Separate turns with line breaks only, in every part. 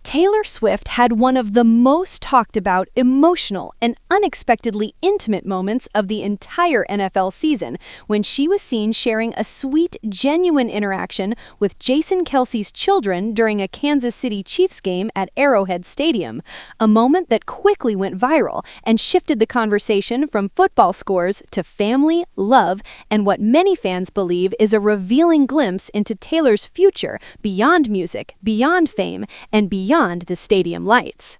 Taylor Swift had one of the most talked about, emotional, and unexpectedly intimate moments of the entire NFL season when she was seen sharing a sweet, genuine interaction with Jason Kelce's children during a Kansas City Chiefs game at Arrowhead Stadium, a moment that quickly went viral and shifted the conversation from football scores to family, love, and what many fans believe is a revealing glimpse into Taylor's future beyond music, beyond fame, and beyond the stadium lights.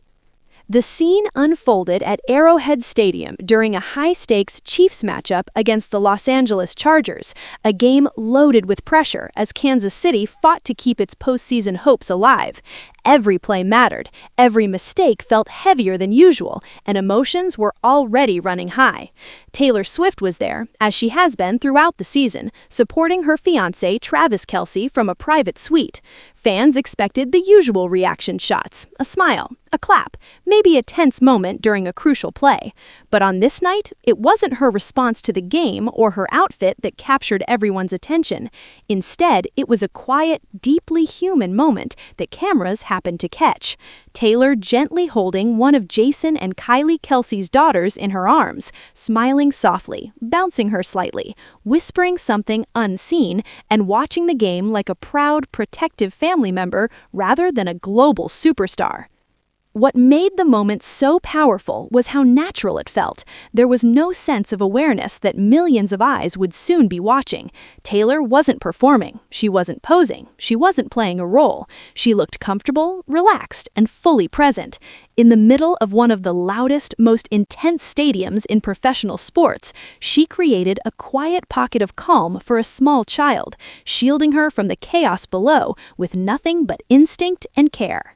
The scene unfolded at Arrowhead Stadium during a high-stakes Chiefs matchup against the Los Angeles Chargers, a game loaded with pressure as Kansas City fought to keep its postseason hopes alive. Every play mattered, every mistake felt heavier than usual, and emotions were already running high. Taylor Swift was there, as she has been throughout the season, supporting her fiancé Travis Kelce from a private suite. Fans expected the usual reaction shots, a smile, a clap, maybe a tense moment during a crucial play. But on this night, it wasn't her response to the game or her outfit that captured everyone's attention. Instead, it was a quiet, deeply human moment that cameras happened to catch. Taylor gently holding one of Jason and Kylie Kelce's daughters in her arms, smiling softly, bouncing her slightly, whispering something unseen, and watching the game like a proud, protective family member rather than a global superstar. What made the moment so powerful was how natural it felt. There was no sense of awareness that millions of eyes would soon be watching. Taylor wasn't performing. She wasn't posing. She wasn't playing a role. She looked comfortable, relaxed, and fully present. In the middle of one of the loudest, most intense stadiums in professional sports, she created a quiet pocket of calm for a small child, shielding her from the chaos below with nothing but instinct and care.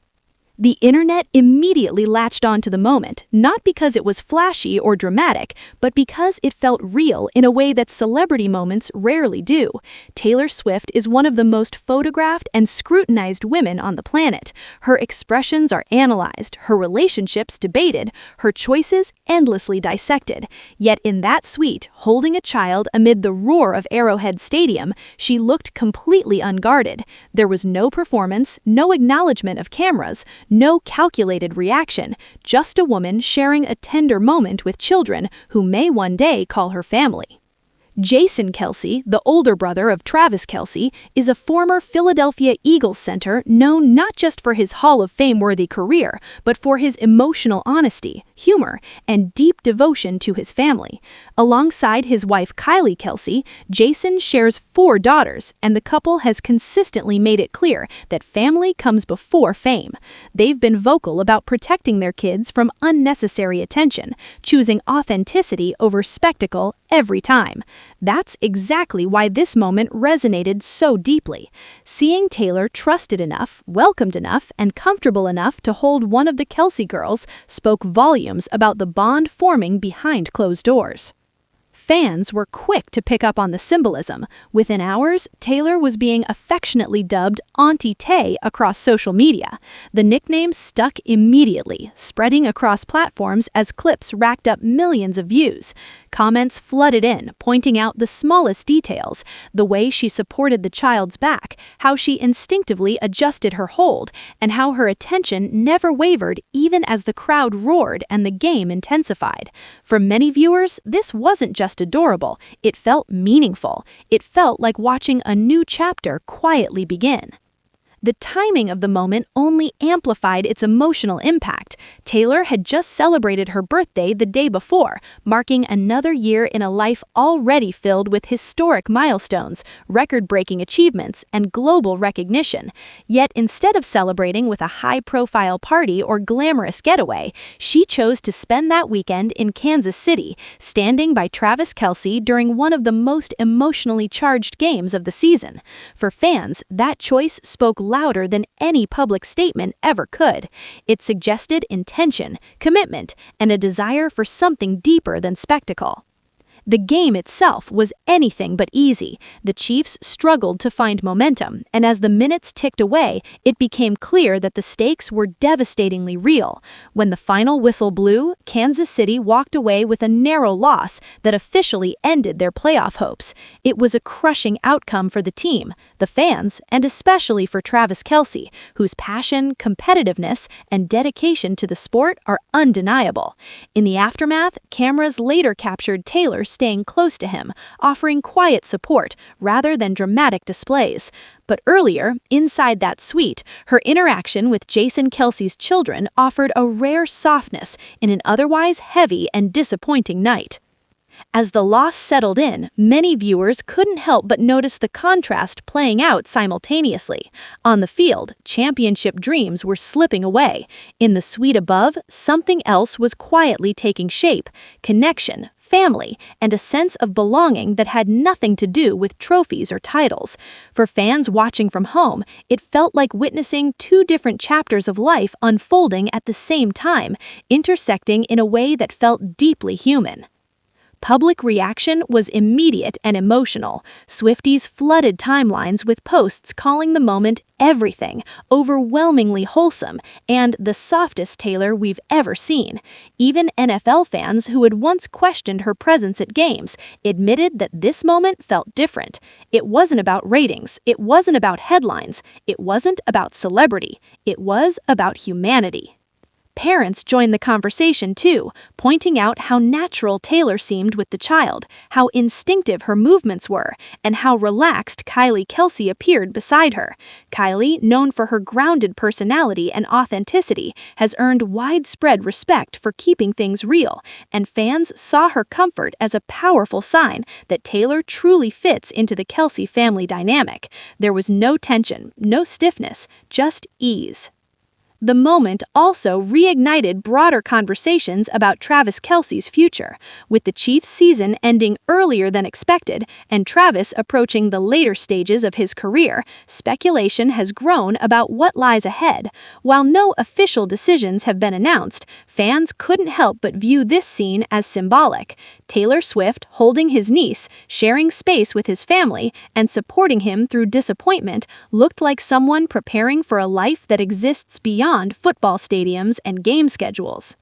The internet immediately latched onto the moment, not because it was flashy or dramatic, but because it felt real in a way that celebrity moments rarely do. Taylor Swift is one of the most photographed and scrutinized women on the planet. Her expressions are analyzed, her relationships debated, her choices endlessly dissected. Yet in that suite, holding a child amid the roar of Arrowhead Stadium, she looked completely unguarded. There was no performance, no acknowledgement of cameras, no calculated reaction, just a woman sharing a tender moment with children who may one day call her family. Jason Kelce, the older brother of Travis Kelce, is a former Philadelphia Eagles center known not just for his Hall of Fame-worthy career, but for his emotional honesty, humor, and deep devotion to his family. Alongside his wife Kylie Kelce, Jason shares 4 daughters, and the couple has consistently made it clear that family comes before fame. They've been vocal about protecting their kids from unnecessary attention, choosing authenticity over spectacle every time. That's exactly why this moment resonated so deeply. Seeing Taylor trusted enough, welcomed enough, and comfortable enough to hold one of the Kelce girls spoke volumes about the bond forming behind closed doors. Fans were quick to pick up on the symbolism. Within hours, Taylor was being affectionately dubbed Auntie Tay across social media. The nickname stuck immediately, spreading across platforms as clips racked up millions of views. Comments flooded in, pointing out the smallest details, the way she supported the child's back, how she instinctively adjusted her hold, and how her attention never wavered even as the crowd roared and the game intensified. For many viewers, this wasn't just adorable, it felt meaningful. It felt like watching a new chapter quietly begin. The timing of the moment only amplified its emotional impact. Taylor had just celebrated her birthday the day before, marking another year in a life already filled with historic milestones, record-breaking achievements, and global recognition. Yet instead of celebrating with a high-profile party or glamorous getaway, she chose to spend that weekend in Kansas City, standing by Travis Kelce during one of the most emotionally charged games of the season. For fans, that choice spoke louder than any public statement ever could. It suggested intention, commitment, and a desire for something deeper than spectacle. The game itself was anything but easy. The Chiefs struggled to find momentum, and as the minutes ticked away, it became clear that the stakes were devastatingly real. When the final whistle blew, Kansas City walked away with a narrow loss that officially ended their playoff hopes. It was a crushing outcome for the team, the fans, and especially for Travis Kelce, whose passion, competitiveness, and dedication to the sport are undeniable. In the aftermath, cameras later captured Taylor staying close to him, offering quiet support rather than dramatic displays. But earlier, inside that suite, her interaction with Jason Kelce's children offered a rare softness in an otherwise heavy and disappointing night. As the loss settled in, many viewers couldn't help but notice the contrast playing out simultaneously. On the field, championship dreams were slipping away. In the suite above, something else was quietly taking shape: connection, family, and a sense of belonging that had nothing to do with trophies or titles. For fans watching from home, it felt like witnessing two different chapters of life unfolding at the same time, intersecting in a way that felt deeply human. Public reaction was immediate and emotional. Swifties flooded timelines with posts calling the moment everything, overwhelmingly wholesome, and the softest Taylor we've ever seen. Even NFL fans who had once questioned her presence at games admitted that this moment felt different. It wasn't about ratings, it wasn't about headlines, it wasn't about celebrity, it was about humanity. Parents joined the conversation too, pointing out how natural Taylor seemed with the child, how instinctive her movements were, and how relaxed Kylie Kelce appeared beside her. Kylie, known for her grounded personality and authenticity, has earned widespread respect for keeping things real, and fans saw her comfort as a powerful sign that Taylor truly fits into the Kelce family dynamic. There was no tension, no stiffness, just ease. The moment also reignited broader conversations about Travis Kelce's future. With the Chiefs' season ending earlier than expected and Travis approaching the later stages of his career, speculation has grown about what lies ahead. While no official decisions have been announced, fans couldn't help but view this scene as symbolic. Taylor Swift holding his niece, sharing space with his family, and supporting him through disappointment looked like someone preparing for a life that exists beyond football stadiums and game schedules.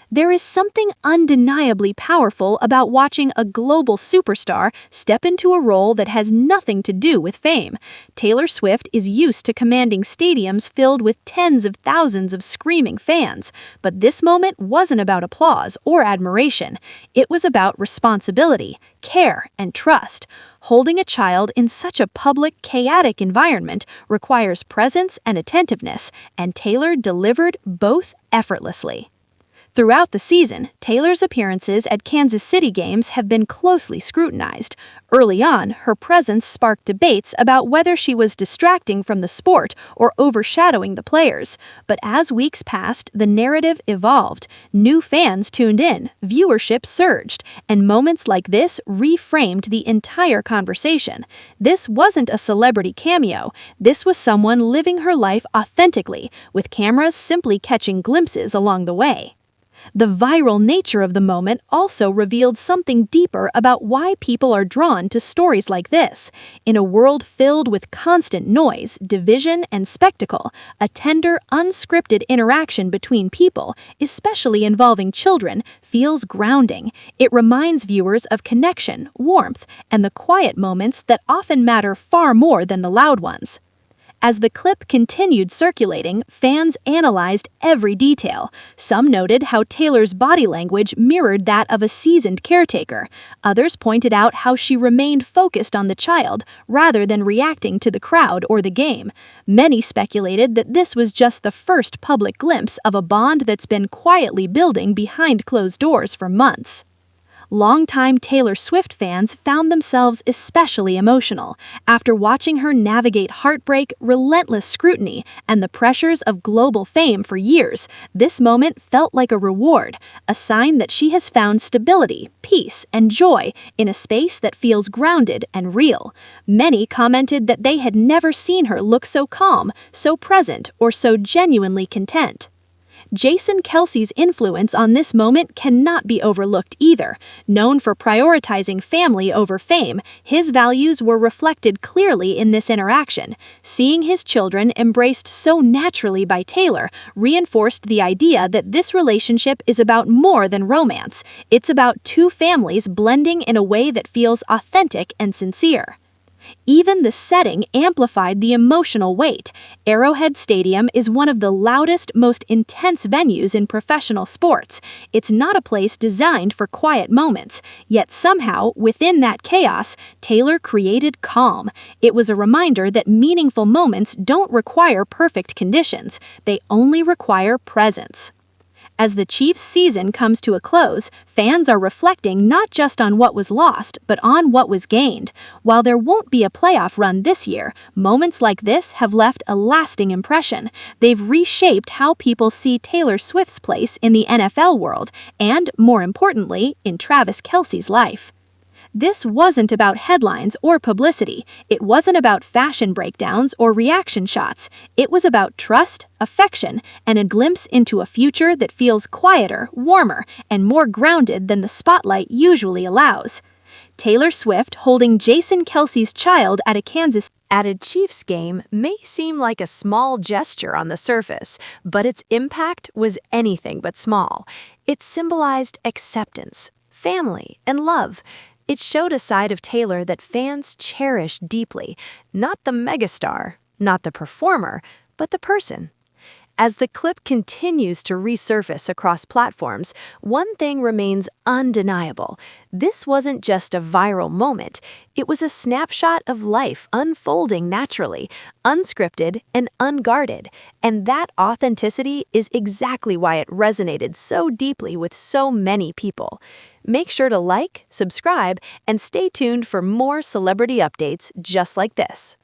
There is something undeniably powerful about watching a global superstar step into a role that has nothing to do with fame. Taylor Swift is used to commanding stadiums filled with tens of thousands of screaming fans, but this moment wasn't about applause or admiration. It was about responsibility, care, and trust. Holding a child in such a public, chaotic environment requires presence and attentiveness, and Taylor delivered both effortlessly. Throughout the season, Taylor's appearances at Kansas City games have been closely scrutinized. Early on, her presence sparked debates about whether she was distracting from the sport or overshadowing the players. But as weeks passed, the narrative evolved. New fans tuned in, viewership surged, and moments like this reframed the entire conversation. This wasn't a celebrity cameo. This was someone living her life authentically, with cameras simply catching glimpses along the way. The viral nature of the moment also revealed something deeper about why people are drawn to stories like this. In a world filled with constant noise, division, and spectacle, a tender, unscripted interaction between people, especially involving children, feels grounding. It reminds viewers of connection, warmth, and the quiet moments that often matter far more than the loud ones. As the clip continued circulating, fans analyzed every detail. Some noted how Taylor's body language mirrored that of a seasoned caretaker. Others pointed out how she remained focused on the child rather than reacting to the crowd or the game. Many speculated that this was just the first public glimpse of a bond that's been quietly building behind closed doors for months. Longtime Taylor Swift fans found themselves especially emotional after watching her navigate heartbreak, relentless scrutiny, and the pressures of global fame for years. This moment felt like a reward, a sign that she has found stability, peace, and joy in a space that feels grounded and real. Many commented that they had never seen her look so calm, so present, or so genuinely content. Jason Kelce's influence on this moment cannot be overlooked either. Known for prioritizing family over fame, his values were reflected clearly in this interaction. Seeing his children embraced so naturally by Taylor reinforced the idea that this relationship is about more than romance. It's about two families blending in a way that feels authentic and sincere. Even the setting amplified the emotional weight. Arrowhead Stadium is one of the loudest, most intense venues in professional sports. It's not a place designed for quiet moments, yet somehow, within that chaos, Taylor created calm. It was a reminder that meaningful moments don't require perfect conditions, they only require presence. As the Chiefs' season comes to a close, fans are reflecting not just on what was lost, but on what was gained. While there won't be a playoff run this year, moments like this have left a lasting impression. They've reshaped how people see Taylor Swift's place in the NFL world and, more importantly, in Travis Kelce's life. This wasn't about headlines or publicity. It wasn't about fashion breakdowns or reaction shots. It was about trust, affection, and a glimpse into a future that feels quieter, warmer, and more grounded than the spotlight usually allows. Taylor Swift holding Jason Kelce's child at a Kansas Chiefs game may seem like a small gesture on the surface, but its impact was anything but small. It symbolized acceptance, family, and love. It showed a side of Taylor that fans cherish deeply, not the megastar, not the performer, but the person. As the clip continues to resurface across platforms, one thing remains undeniable. This wasn't just a viral moment, it was a snapshot of life unfolding naturally, unscripted and unguarded, and that authenticity is exactly why it resonated so deeply with so many people. Make sure to like, subscribe, and stay tuned for more celebrity updates just like this.